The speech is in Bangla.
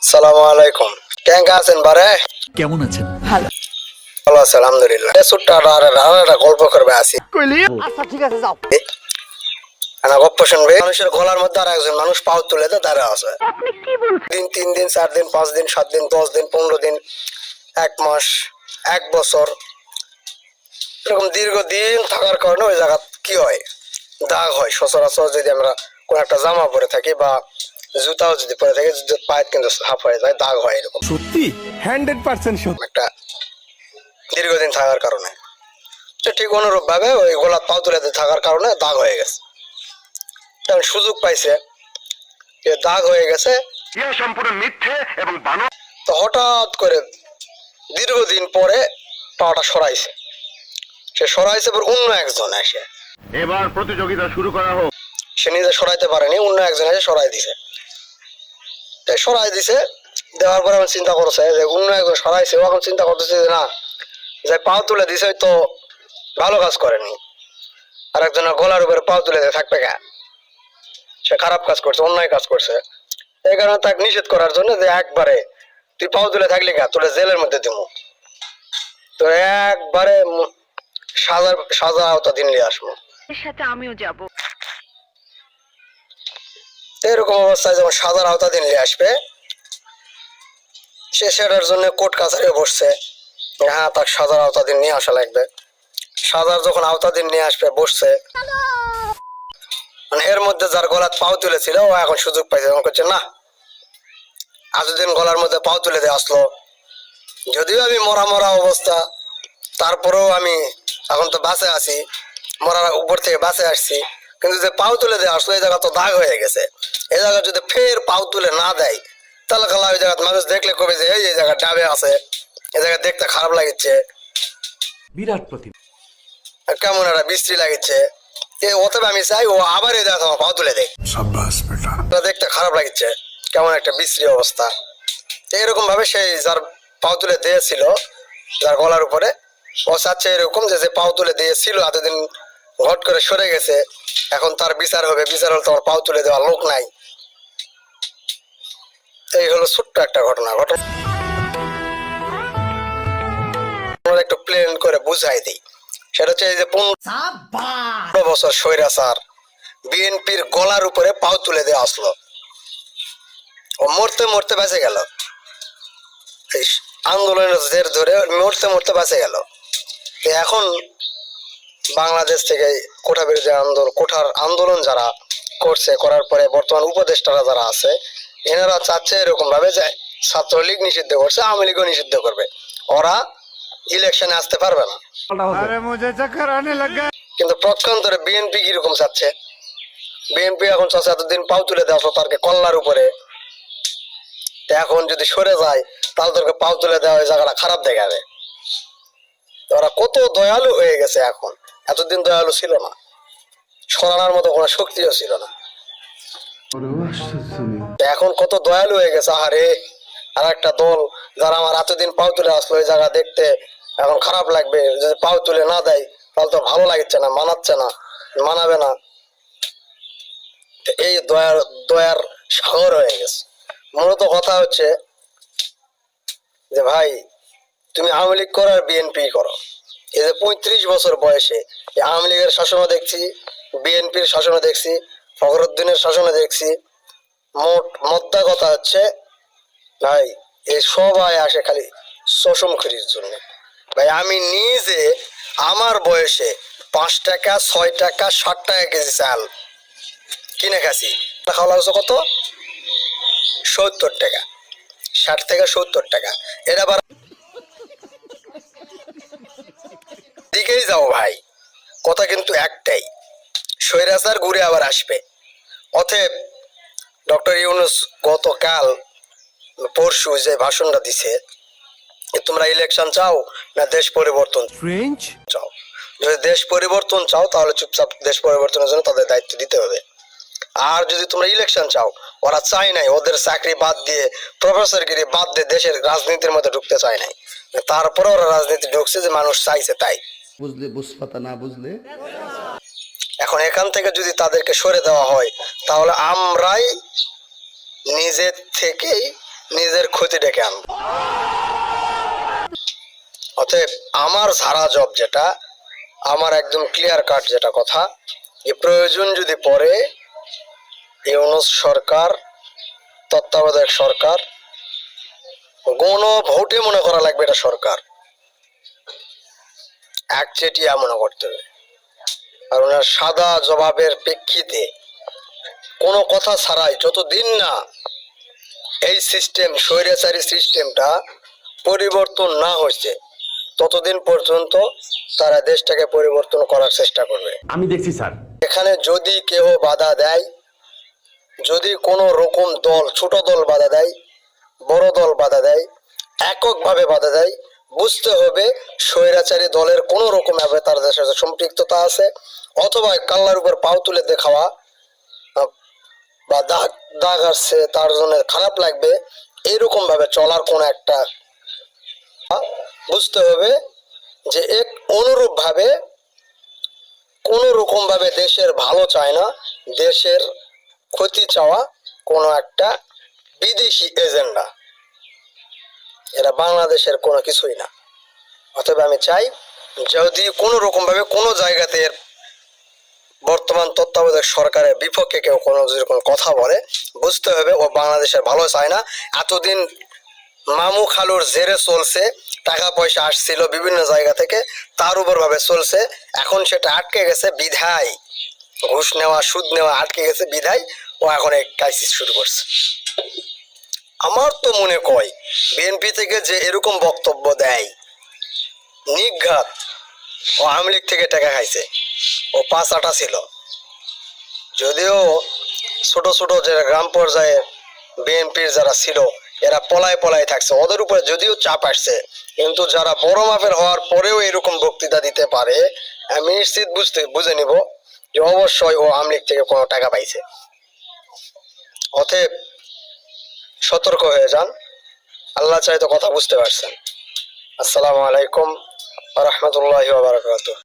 সালামু আলাইকুম। কেঙ্কা আছেন বারে? কেমন আছেন? ভালো। ভালো আছে আলহামদুলিল্লাহ। সুট্টা আর গল্প করবে আসি। আচ্ছা ঠিক আছে যাও। গল্প শুনবে। মানুষের গলার মধ্যে আর একজন মানুষ পাও তুলে দেয় দাঁড়া আছে। দিন 3 দিন 4 দিন 5 দিন 7 দিন 10 দিন 15 দিন 1 মাস 1 বছর এরকম দীর্ঘদিন থাকার কারণে ওই জায়গা কি হয়, দাগ হয়। সচরাচর যদি আমরা কোন একটা জামা পরে থাকি বা জুতাও যদি পরে থাকি, পায়ে কিন্তু হাফ হয়ে যায়, দাগ হয় এরকম সত্যি 100% সত্যি। একটা দীর্ঘদিন থাকার কারণে। তো ঠিক অনুরূপ ভাবে ওই গোলাপ পাও তুলে থাকার কারণে দাগ হয়ে গেছে। কারণ সুযোগ পাইছে যে দাগ হয়ে গেছে, সম্পূর্ণ মিথ্যে এবং বানোয়াট। তো হঠাৎ করে দীর্ঘদিন পরে পাওয়াটা সরাইছে। সে সরাইছে পর অন্য একজন এসে, এবার প্রতিযোগিতা শুরু করা হোক। সে নিজে সরাইতে পারেনি, অন্য একজন এসে সরাই দিছে। সরাই দিছে, দেওয়ার পরে আমি চিন্তা করছে যে অন্য একজন সরাইছে, ও এখন চিন্তা করতেছে যে না, যে পাও তুলে দিছে তো ভালো কাজ করেনি, আর একজনের গলার উপরে পাও তুলে দিয়ে থাকবে কে? সে খারাপ কাজ করছে, অন্যায় কাজ করছে। এই কারণে তাকে নিষেধ করার জন্য যে একবারে তুই পাও তুলে থাকলি কে, তোরা জেলের মধ্যে দিব, তো একবারে সাজা আওতাধীন নিয়ে আসবো। এর সাথে আমিও যাব। এরকম অবস্থায় যখন সাজার আওতাধীন নিয়ে আসবে, সে সেটার জন্য কোর্ট কাছারি বসছে, হ্যাঁ তাকে সাজার আওতাধীন নিয়ে আসা লাগবে। সাজার যখন আওতাধীন নিয়ে আসবে বসছে, মানে এর মধ্যে যার গলার পাও তুলেছিল ও এখন সুযোগ পাইছে, তখন করছে না, এতদিন গলার মধ্যে পাও তুলে দিয়ে আসলো, যদিও আমি মরা মরা অবস্থা, তারপরেও আমি এখন তো বাসে আছি, মরার উপর থেকে বাসে আসছি, কিন্তু যে পাও তুলে দিয়ে আসলো এই জায়গা তো দাগ হয়ে গেছে। এই জায়গা যদি ফের পাও তুলে না দেয়, তাহলে খালা ওই জায়গা মানুষ দেখলে কবে যে এই জায়গা ডাবে আছে, এই জায়গা দেখতে খারাপ লাগছে, বিরাট প্রতিভা। কেমন একটা বিশ্রী লাগছে। অতএব আমি চাই ও আবার এই জায়গা পাও তুলে দেয়, দেখতে খারাপ লাগছে, কেমন একটা বিশ্রী অবস্থা। এরকম ভাবে সেই যার পাও তুলে দিয়েছিল, যার গলার উপরে, ও চাচ্ছে এরকম যে পাও তুলে দিয়েছিল এতদিন ঘট করে সরে গেছে, এখন তার বিচার হবে, বিচার হলে তোমার পাও তুলে দেওয়ার লোক নাই। এই হলো ছোট্ট একটা ঘটনা। একটু প্লেন করে বুঝাই দিই, সেটা হচ্ছে এই যে 15 বছর স্বৈরাচার বিএনপির গলার উপরে পাও তুলে দিয়ে আসলো, ও মরতে মরতে বেঁচে গেল, এই আন্দোলনের জের ধরে মরতে মরতে বেঁচে গেল। এখন বাংলাদেশ থেকে কোঠা বিরোধী আন্দোলন, কোঠার আন্দোলন যারা করছে, করার পরে বর্তমান উপদেষ্টারা যারা আছে, এনারা চাচ্ছে এরকম ভাবে যে ছাত্রলীগ নিষিদ্ধ করছে, আওয়ামী লীগও নিষিদ্ধ করবে, ওরা ইলেকশনে আসতে পারবে না। কিন্তু পক্ষান্তরে বিএনপি কিরকম চাচ্ছে, বিএনপি এখন চাচ্ছে এতদিন পাও তুলে দেওয়া তারকে কল্লার উপরে, এখন যদি সরে যায় তাহলে তোরকে পাও তুলে দেওয়া ওই জায়গাটা খারাপ দেখাবে। ওরা কত দয়ালু হয়ে গেছে এখন, এতদিন দয়ালু ছিল না, সরানোর মতো কোনো শক্তিও ছিল না, এখন কত দয়ালু হয়ে গেছে। আরে আর একটা দল যারা আমার এতদিন পাও তুলে আসলো ওই জায়গা দেখতে এখন খারাপ লাগবে, যদি পাও তুলে না দেয় তাহলে তো ভালো লাগছে না, মানাচ্ছে না, মানাবে না। এই দয়ার সাগর হয়ে গেছে। মূলত কথা হচ্ছে যে ভাই, তুমি আওয়ামী লীগ করো আর বিএনপি করো, এই যে 35 বছর বয়সে আওয়ামী লীগের শাসনও দেখছি, বিএনপির শাসনও দেখছি, ফখরুদ্দিনের শাসনও দেখছি, মোদ্দা কথা হচ্ছে ভাই এই সবাই আসে খালি শোষণখুরির জন্য। ভাই আমি নিজে আমার বয়সে 5 টাকা 6 টাকা 60 টাকা কেজি চাল কিনে খাচ্ছি, খাওয়া লাগছে কত 70 টাকা, 60 থেকে 70 টাকা। এটা আবার দিকেই যাও ভাই, কথা কিন্তু একটাই, স্বৈরাচার ঘুরে আবার আসবে। অতএব ডক্টর ইউনূস গতকাল পরশু যে ভাষণটা দিছে, তোমরা ইলেকশন চাও না দেশ পরিবর্তন চাও, যদি দেশ পরিবর্তন চাও তাহলে চুপচাপ দেশ পরিবর্তনের জন্য তাদের দায়িত্ব দিতে হবে। আর যদি তোমরা ইলেকশন চাও, ওরা চাই নাই, ওদের চাকরি বাদ দিয়ে প্রফেসরগিরি বাদ দিয়ে দেশের রাজনীতির মধ্যে ঢুকতে চায় নাই, তারপরে ওরা রাজনীতি ঢুকছে যে মানুষ চাইছে তাই। বুঝলে বুঝপাতা না বুঝলে। এখন এখান থেকে যদি তাদেরকে সরে দেওয়া হয় তাহলে আমরাই নিজের থেকেই নিজের ক্ষতি ডেকে আনবো। অতএব আমার সারা জব যেটা, আমার একদম ক্লিয়ার কাট যেটা কথা, যে প্রয়োজন যদি পড়ে ইউনূস সরকার, তত্ত্বাবধায়ক সরকার, গণ ভোটে মনে করা লাগবে এটা সরকার, একচেটিয়া মনে করতে হবে। আর ওনার সাদা জবাবের প্রেক্ষিতে কোনো কথা ছাড়াই যতদিন না এই সিস্টেম, স্বৈরাচারী সিস্টেমটা পরিবর্তন না হয়েছে, ততদিন পর্যন্ত তারা দেশটাকে পরিবর্তন করার চেষ্টা করবে। আমি দেখছি স্যার। এখানে যদি কেউ বাধা দেয়, যদি কোনো রকম দল, ছোট দল বাধা দেয়, বড় দল বাধা দেয়, এককভাবে বাধা দেয়, বুঝতে হবে স্বৈরাচারী দলের কোনো রকম ভাবে তার দেশের সাথে সম্পৃক্ততা আছে, অথবা কাল্লার উপর পাও তুলে দেখাওয়া বা দাগ দাগ আসছে তার জন্য খারাপ লাগবে, এইরকম ভাবে চলার কোন একটা বুঝতে হবে যে এক অনুরূপ ভাবে কোন রকম ভাবে দেশের ভালো চায় না, দেশের ক্ষতি চাওয়া কোন একটা বিদেশি এজেন্ডা, এরা বাংলাদেশের কোনো কিছুই না। অতএব আমি চাই যদি কোনো রকম ভাবে কোনো জায়গাতে বর্তমান তত্ত্বাবধায়ক সরকারের বিপক্ষে কেউ কোনো যদি কোনো কথা বলে, বুঝতে হবে ও বাংলাদেশের ভালো চায় না। এতদিন মামু খালুর জেরে চলছে, টাকা পয়সা আসছিল বিভিন্ন জায়গা থেকে, তার উপর ভাবে চলছে, এখন সেটা আটকে গেছে বিধায়, ঘুষ নেওয়া সুদ নেওয়া আটকে গেছে বিধায় ও এখন এই ক্রাইসিস শুরু করছে। আমার তো মনে কয় বিএনপি থেকে যে এরকম বক্তব্য দেয়, নিঘাত ও আওয়ামী লীগ থেকে টাকা খাইছে, ও 5 আটা ছিল। যদিও ছোট ছোট যে গ্রাম পর্যায়ে বিএনপির যারা ছিল এরা পলায় পলায় থাকছে, ওদের উপরে যদিও চাপ আসছে, কিন্তু যারা বড় মাপের হওয়ার পরেও এরকম বক্তৃতা দিতে পারে, আমি নিশ্চিত বুঝে নিব যে অবশ্যই ও আওয়ামী লীগ থেকে কোনো টাকা পাইছে। অতএব সতর্ক হয়ে যান, আল্লাহ চাই তো কথা বুঝতে পারছেন। আসসালামু আলাইকুম ওয়া রাহমাতুল্লাহি ওয়া বারাকাতুহু।